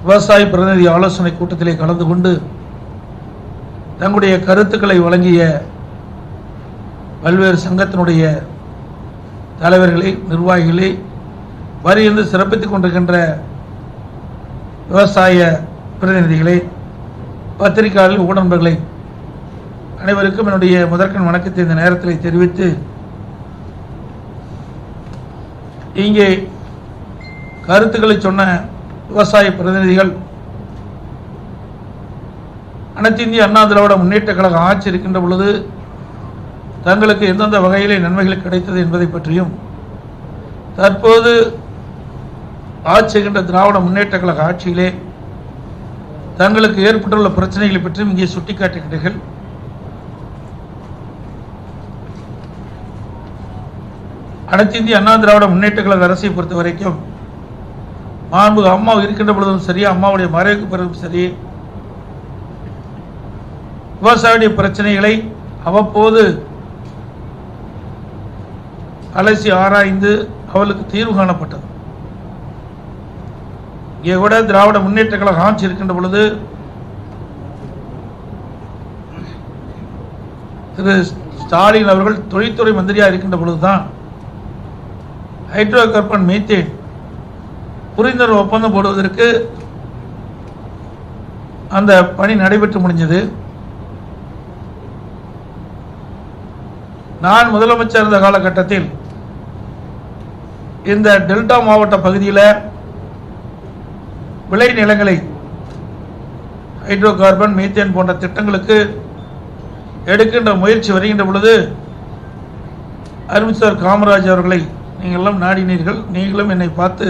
விவசாய பிரதிநிதி ஆலோசனை கூட்டத்திலே கலந்து கொண்டு தங்களுடைய கருத்துக்களை வழங்கிய பல்வேறு சங்கத்தினுடைய தலைவர்களை, நிர்வாகிகளை, வரியிருந்து சிறப்பித்துக் கொண்டிருக்கின்ற விவசாய பிரதிநிதிகளை, பத்திரிகையாளர்கள், ஊடகங்களை அனைவருக்கும் என்னுடைய முதற்கண் வணக்கத்தை இந்த நேரத்தில் தெரிவித்து, இங்கே கருத்துக்களை சொன்ன விவசாய பிரதிநிதிகள் அனைத்து இந்திய அண்ணா திராவிட முன்னேற்ற கழக ஆட்சி இருக்கின்ற பொழுது தங்களுக்கு எந்தெந்த வகையிலே நன்மைகள் கிடைத்தது என்பதை பற்றியும், தற்போது ஆட்சி செய்கின்ற திராவிட முன்னேற்ற கழக ஆட்சியிலே தங்களுக்கு ஏற்பட்டுள்ள பிரச்சனைகளை பற்றியும் இங்கே சுட்டிக்காட்டுகின்றீர்கள். அனைத்து இந்திய அண்ணா திராவிட முன்னேற்ற கழக அரசை பொறுத்த வரைக்கும் மாண்பு அம்மா இருக்கின்ற பொழுதும் சரி, அம்மாவுடைய மறைவுக்கு பிறகும் சரி, விவசாயிய பிரச்சனைகளை அவ்வப்போது அலசி ஆராய்ந்து அவளுக்கு தீர்வு காணப்பட்டது. இங்கே கூட திராவிட முன்னேற்ற கழக ஆட்சி இருக்கின்ற பொழுது திரு ஸ்டாலின் அவர்கள் தொழில்துறை மந்திரியாக இருக்கின்ற பொழுதுதான் ஹைட்ரோ கார்பன் மீத்தேன் புரிந்துணர்வு ஒப்பந்தம் போடுவதற்கு அந்த பணி நடைபெற்று முடிஞ்சது. நான் முதலமைச்சர் இருந்த காலகட்டத்தில் இந்த டெல்டா மாவட்ட பகுதியில் விளை நிலங்களை ஹைட்ரோ கார்பன், மீத்தேன் போன்ற திட்டங்களுக்கு எடுக்கின்ற முயற்சி வருகின்ற பொழுது அருமைச்சர் காமராஜ் அவர்களை நீங்களெல்லாம் நாடினீர்கள். நீங்களும் என்னை பார்த்து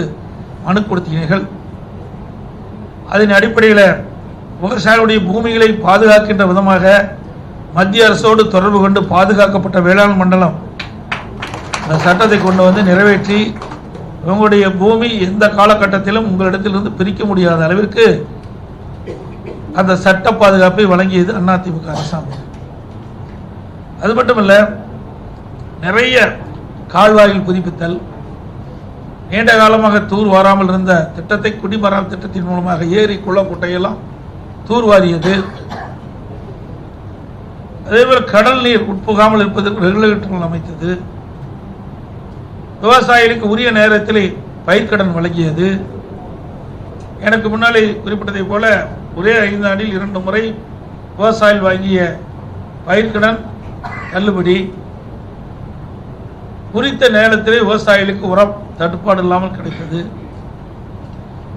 மனு கொடுத்தீர்கள். அதன் அடிப்படையில் விவசாயிகளுடைய பூமிகளை பாதுகாக்கின்ற விதமாக மத்திய அரசோடு தொடர்பு கொண்டு பாதுகாக்கப்பட்ட வேளாண் மண்டலம் அந்த சட்டத்தை கொண்டு வந்து நிறைவேற்றி உங்களுடைய பூமி எந்த காலகட்டத்திலும் உங்களிடத்திலிருந்து பிரிக்க முடியாத அளவிற்கு அந்த சட்ட பாதுகாப்பை வழங்கியது அதிமுக அரசாங்கம். அது மட்டுமல்ல, நிறைய கால்வாய்கள் புதுப்பித்தல், நீண்ட காலமாக தூர் வாராமல் இருந்த திட்டத்தை குடிமராமத்து திட்டத்தின் மூலமாக ஏரி, குளம், குட்டையெல்லாம் தூர்வாரியது. அதேபோல் கடல் நீர் உட்புகாமல் இருப்பதற்கு ரெகுலேட்டர்கள் அமைத்தது. விவசாயிகளுக்கு உரிய நேரத்தில் பயிர்க்கடன் வழங்கியது. எனக்கு முன்னாலே குறிப்பிட்டதை போல ஒரே 5 ஆண்டில் 2 முறை விவசாயிகள் வாங்கிய பயிர்க்கடன் தள்ளுபடி. குறித்த நேரத்திலே விவசாயிகளுக்கு உரம் தட்டுப்பாடு இல்லாமல் கிடைத்தது.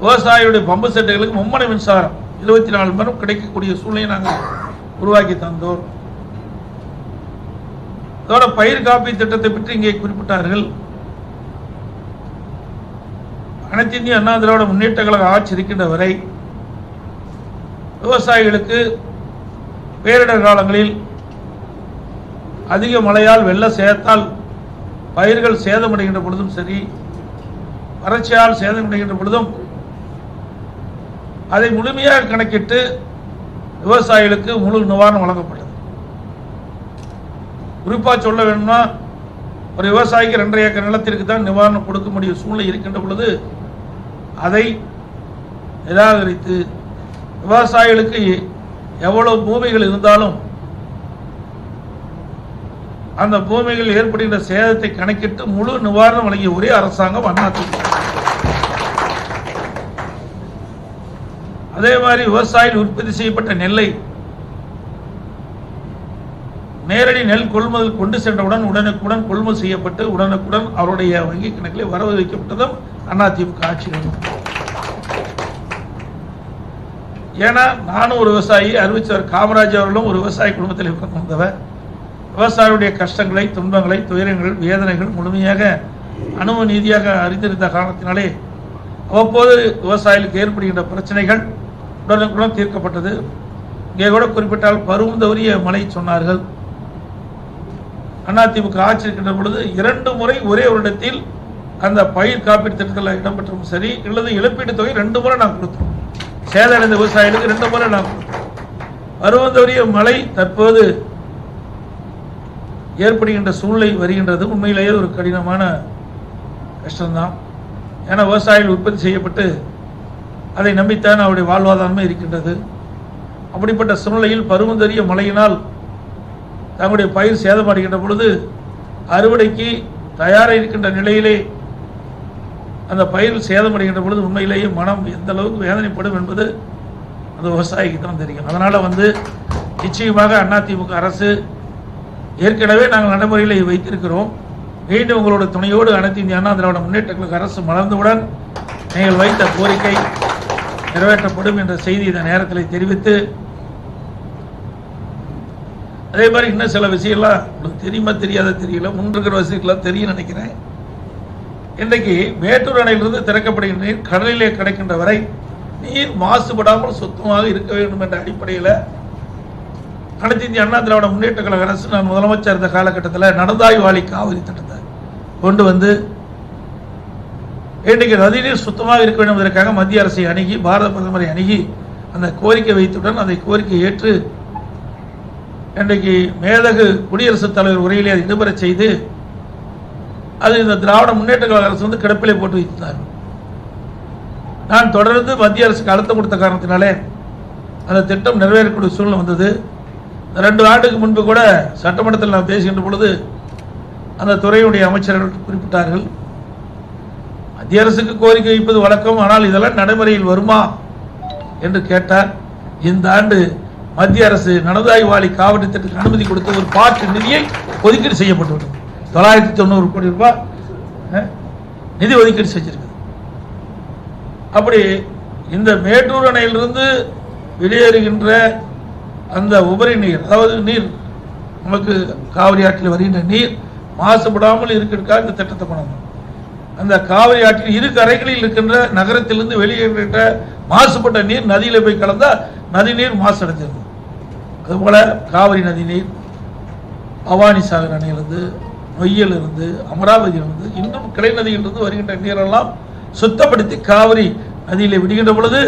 விவசாயிகளுடைய பம்பு செட்டுகளுக்கு மும்முனை மின்சாரம் 24 மணி நேரம் கிடைக்கக்கூடிய சூழ்நிலையை நாங்கள் உருவாக்கி தந்தோம். அதோட பயிர் காப்பீடு திட்டத்தை பற்றி இங்கே குறிப்பிட்டார்கள். அனைத்து இந்திய அண்ணா திராவிட முன்னேற்ற கழக ஆட்சி இருக்கின்ற வரை விவசாயிகளுக்கு பேரிடர் காலங்களில் அதிக மழையால், வெள்ள சேதத்தால் பயிர்கள் சேதமடைகின்ற பொழுதும் சரி, வறட்சியால் சேதமடைகின்ற பொழுதும் அதை முழுமையாக கணக்கிட்டு விவசாயிகளுக்கு முழு நிவாரணம் வழங்கப்பட்டது. குறிப்பாக சொல்ல வேணும்னா, ஒரு விவசாயிக்கு 2.5 ஏக்கர் நிலத்திற்கு தான் நிவாரணம் கொடுக்க முடியும் சூழ்நிலை இருக்கின்ற பொழுது அதை நிராகரித்து விவசாயிகளுக்கு எவ்வளவு பூமிகள் இருந்தாலும் அந்த பூமிகள் ஏற்படுகின்ற சேதத்தை கணக்கிட்டு முழு நிவாரணம் வழங்கிய ஒரே அரசாங்கம் அதிமுக. அதே மாதிரி விவசாயிகள் உற்பத்தி செய்யப்பட்ட நெல்லை நேரடி நெல் கொள்முதல் கொண்டு சென்றவுடன் உடனுக்குடன் கொள்முதல் செய்யப்பட்டு உடனுக்குடன் அவருடைய வங்கி கணக்கில் வரவு வைக்கப்பட்டதும் அதிமுக ஆட்சி. ஏன்னா நானும் ஒரு விவசாயி, அறிவிச்சவர் காமராஜ் அவர்களும் ஒரு விவசாய குடும்பத்தில் வந்தவர். விவசாயிகளுடைய கஷ்டங்களை, துன்பங்களை, துயரங்கள், வேதனைகள் முழுமையாக அனுபவ நீதியாக அறிந்திருந்த காரணத்தினாலே அவ்வப்போது விவசாயிகளுக்கு ஏற்படுகின்ற பிரச்சனைகள் உடனுக்குடன் தீர்க்கப்பட்டது. இங்கே கூட குறிப்பிட்டால் பருவம் தவறிய மழை சொன்னார்கள். அதிமுக ஆட்சி இருக்கின்ற பொழுது 2 முறை ஒரே வருடத்தில் அந்த பயிர் காப்பீடு திட்டத்தில் இடம்பெற்றும் சரி, இல்லது இழப்பீட்டு தொகை 2 முறை நான் கொடுத்தோம். சேதடைந்த விவசாயிகளுக்கு 2 முறை நான் கொடுத்தோம். பருவம் தவறிய மழை தற்போது ஏற்படுகின்ற சூழ்நிலை வருகின்றது. உண்மையிலேயே ஒரு கடினமான கஷ்டம்தான். ஏன்னா விவசாயிகள் உற்பத்தி செய்யப்பட்டு அதை நம்பித்தான் அவருடைய வாழ்வாதாரமே இருக்கின்றது. அப்படிப்பட்ட சூழ்நிலையில் பருவந்தறிய மழையினால் தங்களுடைய பயிர் சேதமடைகின்ற பொழுது அறுவடைக்கு தயாராக இருக்கின்ற நிலையிலே அந்த பயிர் சேதமடைகின்ற பொழுது உண்மையிலேயே மனம் எந்த அளவுக்கு வேதனைப்படும் என்பது அந்த விவசாயிக்கு தான் தெரியும். அதனால் நிச்சயமாக அதிமுக அரசு ஏற்கனவே நாங்கள் நடைமுறையில் வைத்திருக்கிறோம். மீண்டும் உங்களோட துணையோடு அனைத்து இந்திய அண்ணா திராவிட முன்னேற்ற கழக அரசு மலர்ந்தவுடன் நீங்கள் வைத்த கோரிக்கை நிறைவேற்றப்படும் என்ற செய்தி இந்த நேரத்தில் தெரிவித்து, அதே மாதிரி இன்னும் சில விஷயம்லாம் உங்களுக்கு தெரியுமா தெரியாத தெரியல, முன்னிருக்கிற விஷயங்கள்லாம் தெரியும் நினைக்கிறேன். இன்றைக்கு மேட்டூர் அணையிலிருந்து திறக்கப்படுகின்ற நீர் கடலிலே கிடைக்கின்ற வரை நீர் மாசுபடாமல் சுத்தமாக இருக்க வேண்டும் என்ற அடிப்படையில் அனைத்து இந்திய அண்ணா திராவிட முன்னேற்ற கழக அரசு நான் முதலமைச்சர் இருந்த காலகட்டத்தில் நடந்தாய் வாழி காவிரி திட்டத்தை கொண்டு வந்து இன்றைக்கு நதிநீர் சுத்தமாக இருக்க வேண்டும் என்பதற்காக மத்திய அரசை அணுகி பாரத பிரதமரை அணுகி அந்த கோரிக்கை வைத்துடன் அதை கோரிக்கை ஏற்று இன்றைக்கு மேதகு குடியரசுத் தலைவர் உரையிலே அதை இடம்பெற செய்து அது இந்த திராவிட முன்னேற்ற கழக அரசு கிடப்பிலே போட்டு வைத்தார். நான் தொடர்ந்து மத்திய அரசுக்கு அழுத்தம் கொடுத்த காரணத்தினாலே அந்த திட்டம் நிறைவேறக்கூடிய சூழ்நிலை வந்தது. 2 ஆண்டுக்கு முன்பு கூட சட்டமன்றத்தில் நான் பேசுகின்ற பொழுது அந்த துறையுடைய அமைச்சர்கள் குறிப்பிட்டார்கள், மத்திய அரசுக்கு கோரிக்கை வைப்பது வழக்கம், ஆனால் இதெல்லாம் நடைமுறையில் வருமா என்று கேட்டார். இந்த ஆண்டு மத்திய அரசு நடந்தாய் வாழி காவிரி திட்டத்துக்கு அனுமதி கொடுத்த ஒரு பாட்டு நிதியை ஒதுக்கீடு செய்யப்பட்டுள்ளது. 990 கோடி ரூபாய் நிதி ஒதுக்கீடு செஞ்சிருக்கு. அப்படி இந்த மேட்டூர் அணையிலிருந்து வெளியேறுகின்ற அந்த உபரி நீர், அதாவது நீர் நமக்கு காவிரி ஆற்றில் வருகின்ற நீர் மாசுபடாமல் இருக்கிறதுக்காக இந்த திட்டத்தை கொண்டு அந்த காவிரி ஆற்றில் இரு கரைகளில் இருக்கின்ற நகரத்திலிருந்து வெளியேறுகின்ற மாசுபட்ட நீர் நதியில் போய் கலந்தால் நதி நீர் மாசடைஞ்சிருக்கும். அதுபோல காவிரி நதி நீர் பவானி சாகர் அணையிலிருந்து, நொய்யலிருந்து, அமராவதியிலிருந்து, இன்னும் கிளை நதியிலிருந்து வருகின்ற நீரெல்லாம் சுத்தப்படுத்தி காவிரி நதியில் விடுகின்ற பொழுது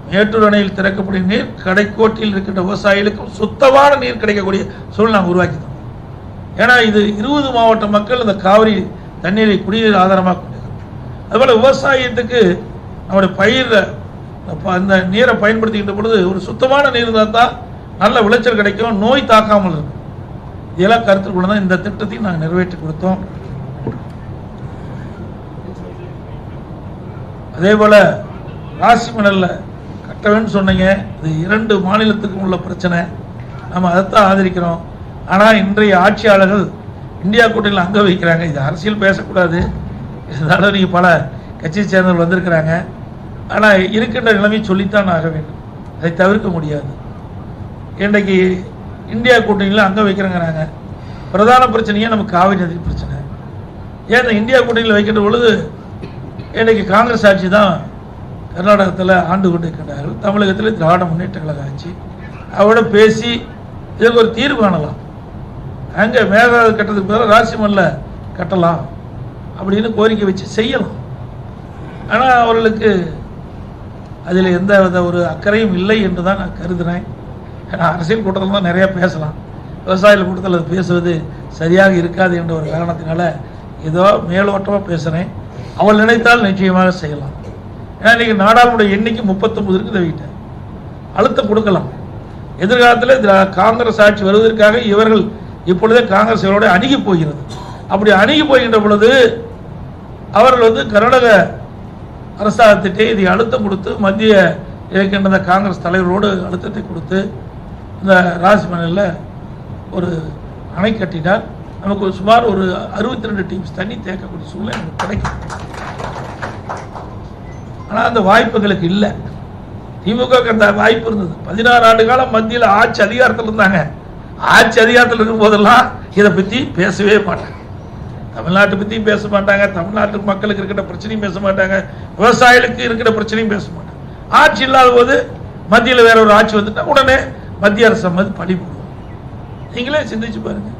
மேட்டூர் அணையில் திறக்கப்படும் நீர் கடைக்கோட்டில் இருக்கின்ற விவசாயிகளுக்கும் சுத்தமான நீர் கிடைக்கக்கூடிய சூழ்நிலை நாங்கள் உருவாக்கிட்டோம். ஏன்னா இது 20 மாவட்ட மக்கள் இந்த காவிரி தண்ணீரை குடிநீர் ஆதாரமாக கொண்டிருக்கிறோம். அதுபோல் விவசாயத்துக்கு நம்முடைய பயிர் அந்த நீரை பயன்படுத்திக்கின்ற பொழுது ஒரு சுத்தமான நீர் இருந்தால் தான் நல்ல விளைச்சல் கிடைக்கும், நோய் தாக்காமல் இருக்கும். இதெல்லாம் கருத்தில் கொண்டு தான் இந்த திட்டத்தையும் நாங்கள் நிறைவேற்றி கொடுத்தோம். அதே போல் ராசி மணலில் கட்டவேன்னு சொன்னீங்க, இது 2 மாநிலத்துக்கும் உள்ள பிரச்சனை, நம்ம அதைத்தான் ஆதரிக்கிறோம். ஆனால் இன்றைய ஆட்சியாளர்கள் இந்தியா கூட்டணியில் அங்கே வைக்கிறாங்க. இது அரசியல் பேசக்கூடாது, இதனால நீங்கள் பல கட்சியை சேர்ந்தவர்கள் வந்திருக்கிறாங்க. ஆனால் இருக்கின்ற நிலைமை சொல்லித்தான் ஆக வேண்டும், அதை தவிர்க்க முடியாது. இன்றைக்கு இந்தியா கூட்டணியில் அங்கே வைக்கிறாங்கிறாங்க. பிரதான பிரச்சனையே நமக்கு காவிரி நதி பிரச்சனை. ஏன் இந்த இந்தியா கூட்டணியில் வைக்கின்ற பொழுது இன்றைக்கு காங்கிரஸ் ஆட்சி தான் கர்நாடகத்தில் ஆண்டு கொண்டு இருக்கின்றார்கள், தமிழகத்தில் திராவிட முன்னேற்ற கழக ஆட்சி. அவரோட பேசி இதுக்கு ஒரு தீர்வு காணலாம். அங்கே மேகதாது கட்டத்துக்கு பதிலாக ராசிமல்லில் கட்டலாம் அப்படின்னு கோரிக்கை வச்சு செய்யலாம். ஆனால் அவர்களுக்கு அதில் எந்த வித ஒரு அக்கறையும் இல்லை என்று தான் நான் கருதுகிறேன். ஏன்னா அரசியல் கூட்டத்தில் தான் நிறையா பேசலாம், விவசாயிகள் கூட்டத்தில் அது பேசுவது சரியாக இருக்காது என்ற ஒரு காரணத்தினால ஏதோ மேலோட்டமாக பேசுகிறேன். அவள் நினைத்தால் நிச்சயமாக செய்யலாம். ஏன்னா இன்றைக்கி நாடாளுமன்ற எண்ணிக்கை 39 இருக்குது, வீட்டை அழுத்தம் கொடுக்கலாம். எதிர்காலத்தில் காங்கிரஸ் ஆட்சி வருவதற்காக இவர்கள் இப்பொழுதே காங்கிரஸ் இவரோட அணுகி போகிறது. அப்படி அணுகி போகின்ற பொழுது அவர்கள் கர்நாடக அரசாங்கத்திட்டே இதை அழுத்தம் கொடுத்து மத்திய இருக்கின்ற காங்கிரஸ் தலைவரோடு அழுத்தத்தை கொடுத்து இந்த ராசிமணலில் ஒரு அணை கட்டினால் நமக்கு சுமார் ஒரு 62 டீம்ஸ் தண்ணி தேக்கக்கூடிய சூழ்நிலை நமக்கு கிடைக்கும். ஆனால் அந்த வாய்ப்புகளுக்கு இல்லை. திமுக அந்த வாய்ப்பு இருந்தது. 16 ஆண்டு காலம் மத்தியில் ஆட்சி அதிகாரத்தில் இருந்தாங்க. ஆட்சி அதிகாரத்தில் இருக்கும் போதெல்லாம் இதை பற்றி பேசவே மாட்டாங்க. தமிழ்நாட்டை பற்றியும் பேச மாட்டாங்க, தமிழ்நாட்டு மக்களுக்கு இருக்கிற பிரச்சனையும் பேச மாட்டாங்க, விவசாயிகளுக்கு இருக்கிற பிரச்சனையும் பேச மாட்டாங்க. ஆட்சி இல்லாத போது மத்தியில் வேற ஒரு ஆட்சி வந்துட்டா உடனே மத்திய அரசு மாதிரி பழி போடுவோம். நீங்களே சிந்திச்சு பாருங்க.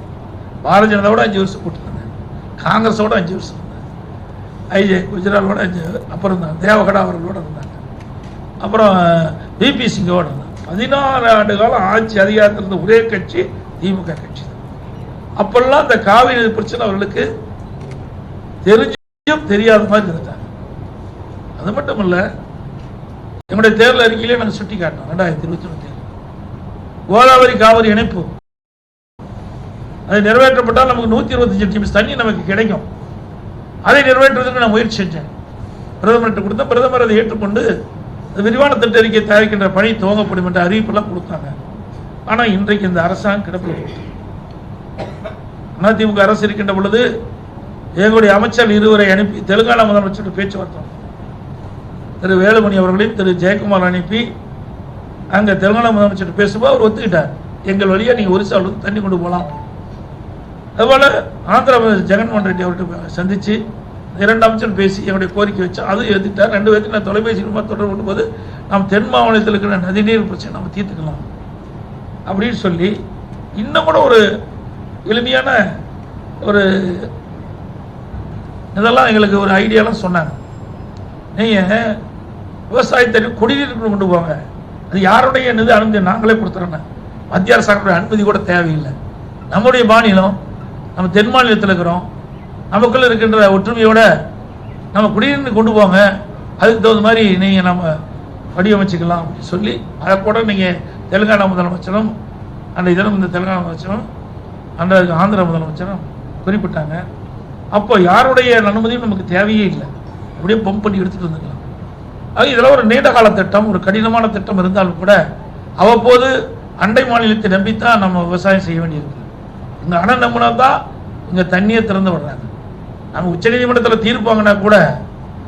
பாரதிய ஜனதாவோட 5 வருஷம் போட்டுருந்தாங்க, காங்கிரஸோட 5 வருஷம் இருந்தாங்க, ஐஜே குஜராலோட 5, அப்புறம் தான் தேவகடா அவர்களோட இருந்தாங்க, அப்புறம் பிபி சிங்கோட இருந்தாங்க. 16 ஆண்டு காலம் ஆட்சி அதிகாரத்தில் இருந்த ஒரே கட்சி திமுக கட்சி தான். அப்பெல்லாம் இந்த காவிரி பிரச்சனை அவர்களுக்கு தெரிஞ்சும் தெரியாத மாதிரி இருந்தாங்க. அது மட்டும் இல்லை, எங்களுடைய தேர்தல் அறிக்கையிலே நாங்கள் சுட்டி காட்டினோம். 2021 கோதாவரி காவிரி இணைப்பு அது நிறைவேற்றப்பட்டால் நமக்கு 125 டிஎம்சி தண்ணி நமக்கு கிடைக்கும். அதை நிறைவேற்றுவதற்கு நான் முயற்சி செஞ்சேன். பிரதமர்கிட்ட கொடுத்த பிரதமர் அதை ஏற்றுக்கொண்டு விரிவான திட்ட அறிக்கை தயாரிக்கின்ற பணி துவங்கப்படும் என்ற அறிவிப்பெல்லாம் கொடுத்தாங்க. ஆனால் இன்றைக்கு இந்த அரசாங்கம் கிடப்பில் கொடுத்தது. அதிமுக அரசு இருக்கின்ற பொழுது எங்களுடைய அமைச்சர் இருவரை அனுப்பி தெலுங்கானா முதலமைச்சர் பேச்சுவார்த்தை திரு வேலுமணி அவர்களையும் திரு ஜெயக்குமார் அனுப்பி அங்கே தெலுங்கானா முதலமைச்சர் பேசும்போது அவர் ஒத்துக்கிட்டார், எங்கள் வழியாக நீங்கள் ஒரிசாவிலிருந்து தண்ணி கொண்டு போகலாம். அதுபோல் ஆந்திர ஜெகன்மோகன் ரெட்டி அவர்கிட்ட சந்தித்து 2 அமைச்சர் பேசி என்னுடைய கோரிக்கை வச்சு அதுவும் எதிர்த்தார். 2 பேருக்கு நான் தொலைபேசி மூலமாக தொடர்பு கொள்ளும்போது நாம் தென் மாவட்டத்தில் இருக்கிற நதிநீர் பிரச்சனை நம்ம தீர்த்துக்கலாம் அப்படின்னு சொல்லி இன்னும் கூட ஒரு எளிமையான ஒரு இதெல்லாம் எங்களுக்கு ஒரு ஐடியாலாம் சொன்னாங்க. நீங்கள் விவசாயத்தை குடிநீருக்கு கொண்டு போங்க, அது யாருடைய அனுமதி நாங்களே கொடுத்துறோங்க, மத்திய அரசாங்கத்துடைய அனுமதி கூட தேவையில்லை. நம்முடைய மாநிலம், நம்ம தென் மாநிலத்தில் இருக்கிறோம், நமக்குள்ள இருக்கின்ற ஒற்றுமையோட நம்ம குடிநீர் கொண்டு போங்க, அதுக்கு தகுந்த மாதிரி நீங்கள் நம்ம வடிவமைச்சிக்கலாம் அப்படின்னு சொல்லி அதை கூட நீங்கள் தெலுங்கானா முதலமைச்சரும் அன்றைய தினம் இந்த தெலுங்கானா முதலமைச்சரும் அன்றைய ஆந்திர முதலமைச்சரும் குறிப்பிட்டாங்க. அப்போ யாருடைய அனுமதியும் நமக்கு தேவையே இல்லை, அப்படியே பம்ப் பண்ணி எடுத்துகிட்டு வந்துக்கலாம். அது இதெல்லாம் ஒரு நீண்ட கால திட்டம், ஒரு கடினமான திட்டம் இருந்தாலும் கூட அவ்வப்போது அண்டை மாநிலத்தை நம்பித்தான் நம்ம விவசாயம் செய்ய வேண்டியிருக்கு. இங்கே அணை நம்பினா தான் இங்கே தண்ணியை திறந்து விடுறாங்க. நம்ம உச்சநீதிமன்றத்தில் தீர்ப்பு வாங்கினா கூட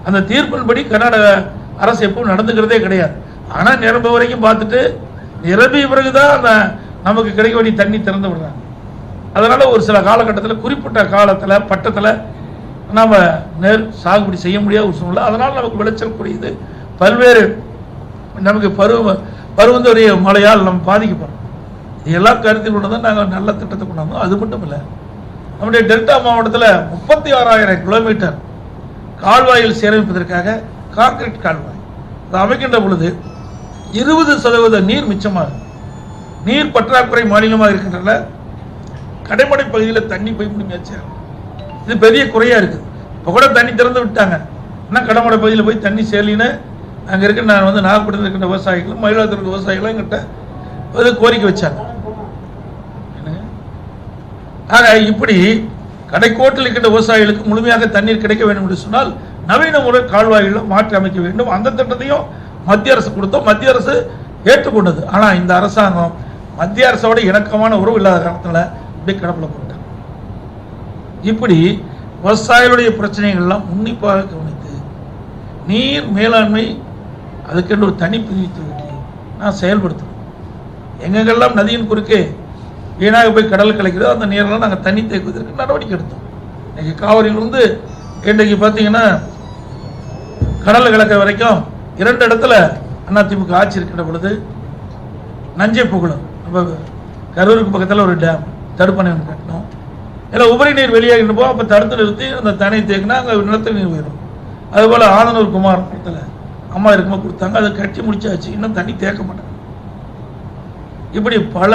அந்த தீர்ப்பின்படி கர்நாடக அரசு எப்பவும் நடந்துக்கிறதே கிடையாது. ஆனால் நிரம்ப வரைக்கும் பார்த்துட்டு நிரம்பிய பிறகுதான் அந்த நமக்கு கிடைக்க வேண்டிய தண்ணி திறந்து விடுறாங்க. அதனால ஒரு சில காலகட்டத்தில் குறிப்பிட்ட காலத்தில் பட்டத்தில் நாம் நெல் சாகுபடி செய்ய முடியாத ஒரு சூழ்நிலை. அதனால் நமக்கு விளைச்சல் குறையுது. பல்வேறு நமக்கு பருவந்தோறிய மழையால் நம்ம பாதிக்கப்படும். இதெல்லாம் கருத்தில் கொண்டு தான் நாங்கள் நல்ல திட்டத்தை கொண்டாந்தோம். அது மட்டும் இல்லை, நம்முடைய டெல்டா மாவட்டத்தில் 36,000 கிலோமீட்டர் கால்வாயில் சீரமைப்பதற்காக கான்கிரீட் கால்வாய் அதை அமைக்கின்ற பொழுது 20% நீர் மிச்சமாகும். நீர் பற்றாக்குறை மாநிலமாக இருக்கின்றன கடைமடை பகுதியில் தண்ணி போய் முடிஞ்சாச்சு. இது பெரிய குறையாக இருக்குது. இப்போ கூட தண்ணி திறந்து விட்டாங்க, ஆனால் கடைமடை பகுதியில் போய் தண்ணி சேலின்னு அங்கே இருக்க நான் நாகப்பட்டினத்தில் இருக்கின்ற விவசாயிகளும் மயிலாடுதுறை விவசாயிகளும் எங்கிட்ட ஒரு கோரிக்கை வச்சாங்க. ஆக இப்படி கடைக்கோட்டில் இருக்கின்ற விவசாயிகளுக்கு முழுமையாக தண்ணீர் கிடைக்க வேண்டும் என்று சொன்னால் நவீன முறை கால்வாய்களை மாற்றி அமைக்க வேண்டும். அந்த திட்டத்தையும் மத்திய அரசு கொடுத்தோம், மத்திய அரசு ஏற்றுக்கொண்டது. ஆனால் இந்த அரசாங்கம் மத்திய அரசோட இணக்கமான உறவு இல்லாத காலத்தில் இப்படி கிடப்பில் போட்டாங்க. இப்படி விவசாயிகளுடைய பிரச்சனைகள்லாம் உன்னிப்பாக கவனித்து நீர் மேலாண்மை அதுக்கென்று ஒரு தனி பிரிவித்து நான் செயல்படுத்தணும். எங்கெங்கெல்லாம் நதியின் குறுக்கே வீணாக போய் கடல் கலைக்கிறதோ அந்த நீரெல்லாம் நாங்கள் தண்ணி தேக்குவதற்கு நடவடிக்கை எடுத்தோம். இன்னைக்கு காவிரியிலிருந்து இன்றைக்கு பார்த்தீங்கன்னா கடல் கலக்க வரைக்கும் 2 இடத்துல அதிமுக ஆட்சி இருக்கின்ற பொழுது நஞ்சை புகழும் நம்ம கரூருக்கு பக்கத்தில் ஒரு டேம் தடுப்பணை ஒன்று கட்டணும். இல்லை உபரி நீர் வெளியாகிட்டு போகும், அப்போ தடுத்து நிறுத்தி அந்த தண்ணி தேக்கினா அங்கே நிலத்தில் நீர் உயரும். அதுபோல் ஆதனூர் குமார் இடத்துல அம்மா இருக்கும்போது கொடுத்தாங்க, அதை கட்டி முடிச்சாச்சு, இன்னும் தண்ணி தேக்க மாட்டாங்க. இப்படி பல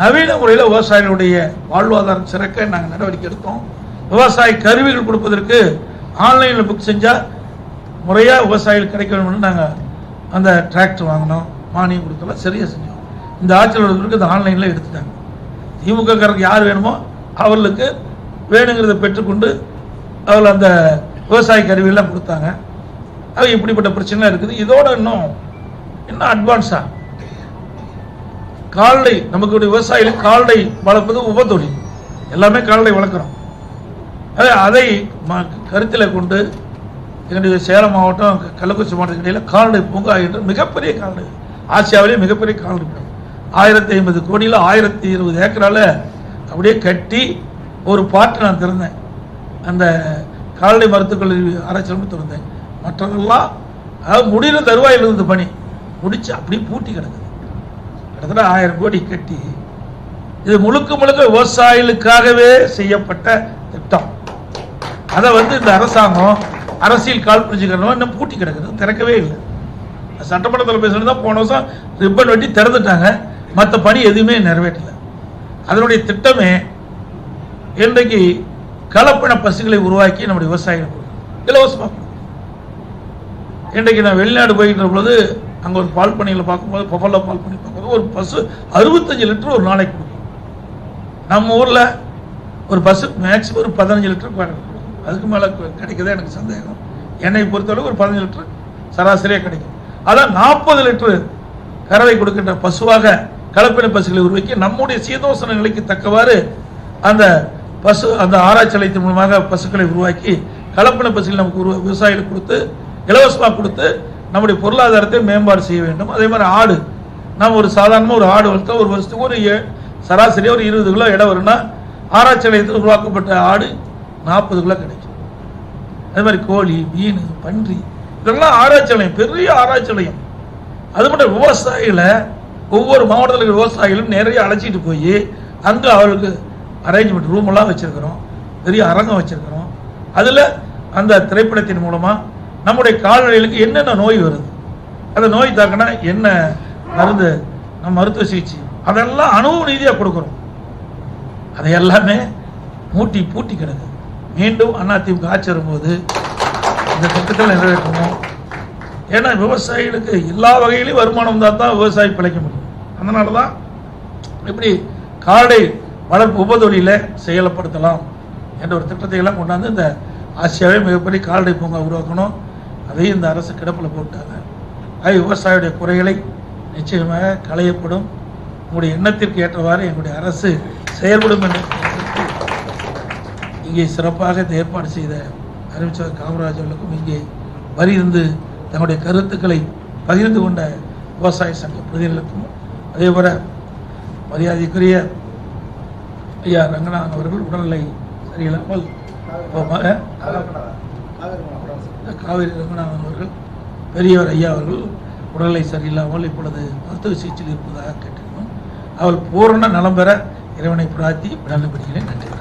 நவீன முறையில் விவசாயிகளுடைய வாழ்வாதாரம் சிறக்க நாங்கள் நடவடிக்கை எடுத்தோம். விவசாய கருவிகள் கொடுப்பதற்கு ஆன்லைனில் புக் செஞ்சால் முறையாக விவசாயிகள் கிடைக்க வேணும்னு நாங்கள் அந்த டிராக்டர் வாங்கினோம், மானியம் கொடுக்கலாம், சரியாக செஞ்சோம். இந்த ஆட்சியில் உள்ளவர்களுக்கு இந்த ஆன்லைனில் எடுத்துட்டாங்க. திமுக காரருக்கு யார் வேணுமோ அவர்களுக்கு வேணுங்கிறத பெற்றுக்கொண்டு அவர்கள் அந்த விவசாய கருவியெல்லாம் கொடுத்தாங்க. அது இப்படிப்பட்ட பிரச்சனை இருக்குது. இதோட இன்னும் அட்வான்ஸாக கால்நடை நமக்கு விவசாயிகள் கால்நடை வளர்ப்பது உபத்தொழில், எல்லாமே கால்நடை வளர்க்குறோம். அதை கருத்தில் கொண்டு எங்களுடைய சேலம் மாவட்டம் கள்ளக்குறிச்சி மாவட்டத்துக்கு இடையில் கால்நடை பூங்கா என்று மிகப்பெரிய கால்நடை, ஆசியாவிலே மிகப்பெரிய கால்நடை 1050 கோடியில் 1020 ஏக்கரால் அப்படியே கட்டி ஒரு பாட்டு நான் திறந்தேன். அந்த கால்நடை மருத்துவக் கல்லூரி ஆராய்ச்சி திறந்தேன். மற்றவர்கள்லாம் அதாவது முடிகிற தருவாயில் இருந்த பணி முடிச்சு அப்படியே பூட்டி கிடக்குது. கிட்டத்தட்ட 1000 கோடி கட்டி இது முழுக்க முழுக்க விவசாயிகளுக்காகவே செய்யப்பட்ட திட்டம். அதை இந்த அரசாங்கம் அரசியல் கால் பிடிச்சிக்கிறோம், இன்னும் பூட்டி கிடக்குது, திறக்கவே இல்லை. சட்டமன்றத்தில் பேசுறது தான் போன வருஷம் ரிப்பன் வெட்டி திறந்துட்டாங்க, மற்ற பணி எதுவுமே நிறைவேற்றல. அதனுடைய திட்டமே இன்றைக்கு கலப்பின பசுகளை உருவாக்கி நம்முடைய விவசாயிகள் இலவசமாக இன்றைக்கு நான் வெளிநாடு போய்கின்ற பொழுது அங்கே ஒரு பால் பண்ணையில் பார்க்கும்போது பஃபலோ பால் பண்ணி பார்க்கும்போது ஒரு பசு 65 லிட்டர் ஒரு நாளைக்கு கொடுக்கும். நம்ம ஊரில் ஒரு பஸ்ஸு மேக்ஸிமம் ஒரு 15 லிட்டர் கொடுக்கும். அதுக்கு மேலே கிடைக்குதா எனக்கு சந்தேகம். என்னை பொறுத்தளவு ஒரு 15 லிட்டர் சராசரியாக கிடைக்கும். அதான் 40 லிட்டர் கறவை கொடுக்கின்ற பசுவாக கலப்பின பசுகளை உருவாக்கி நம்முடைய சீதோசன நிலைக்கு தக்கவாறு அந்த பசு அந்த ஆராய்ச்சி நிலையத்தின் மூலமாக பசுக்களை உருவாக்கி கலப்பின பசுகளை நமக்கு விவசாயிகளுக்கு கொடுத்து இலவசமாக கொடுத்து நம்முடைய பொருளாதாரத்தை மேம்பாடு செய்ய வேண்டும். அதே மாதிரி ஆடு, நாம் ஒரு சாதாரணமாக ஒரு ஆடு வளர்த்தா ஒரு வருஷத்துக்கு ஒரு சராசரியாக ஒரு 20 கிலோ இடம் வரும்னா ஆராய்ச்சி நிலையத்தில் உருவாக்கப்பட்ட ஆடு 40 கிலோ கிடைக்கும். அதே மாதிரி கோழி, மீன், பன்றி இதெல்லாம் ஆராய்ச்சி நிலையம், பெரிய ஆராய்ச்சி நிலையம். அது மட்டும் விவசாயிகளை ஒவ்வொரு மாவட்டத்தில் இருக்கிற விவசாயிகளும் நிறைய அழைச்சிட்டு போய் அங்கே அவர்களுக்கு அரேஞ்ச்மெண்ட் ரூம் எல்லாம் வச்சிருக்கிறோம், பெரிய அரங்கம் வச்சிருக்கிறோம். அதில் அந்த திரைப்படத்தின் மூலமாக நம்முடைய கால்நடைகளுக்கு என்னென்ன நோய் வருது, அந்த நோய் தாக்கினா என்ன மருந்து, நம்ம மருத்துவ சிகிச்சை அதெல்லாம் அனுபவ ரீதியாக கொடுக்குறோம். அதை எல்லாமே மூட்டி பூட்டி கிடக்குது. மீண்டும் அதிமுக ஆட்சி வரும்போது இந்த திட்டத்தில் நிறைவேற்றணும். ஏன்னா விவசாயிகளுக்கு எல்லா வகையிலையும் வருமானம் தான் விவசாயி பிழைக்க முடியும். அதனால தான் இப்படி கால்நடை வளர்ப்பு உபதொழிலை செயல்படுத்தலாம் என்ற ஒரு திட்டத்தை எல்லாம் கொண்டாந்து இந்த ஆசியாவே மிகப்பெரிய கால்நடை பூங்கா உருவாக்கணும். அதையும் இந்த அரசு கிடப்பில் போட்டாங்க. அது விவசாயியுடைய குறைகளை நிச்சயமாக களையப்படும். உங்களுடைய எண்ணத்திற்கு ஏற்றவாறு எங்களுடைய அரசு செயல்படும் என்று இங்கே சிறப்பாக இந்த ஏற்பாடு செய்த அறிவிச்சர் காமராஜ் அவர்களுக்கும் இங்கே வரியிருந்து தங்களுடைய கருத்துக்களை பகிர்ந்து கொண்ட விவசாய சங்க பிரதிநிதிகளுக்கும் அதே போல மரியாதைக்குரிய ஐயா ரங்கநாதன் அவர்கள் உடல்நிலை சரியில்லாமல் காவிரி ரங்கநாதன் அவர்கள் பெரியவர் ஐயா அவர்கள் உடல்நிலை சரியில்லாமல் இப்பொழுது மருத்துவ சிகிச்சையில் இருப்பதாக கேட்டிருக்கோம். அவள் பூரண நலம் பெற இறைவனை பிரார்த்தி விடப்படுகிறேன். நன்றி.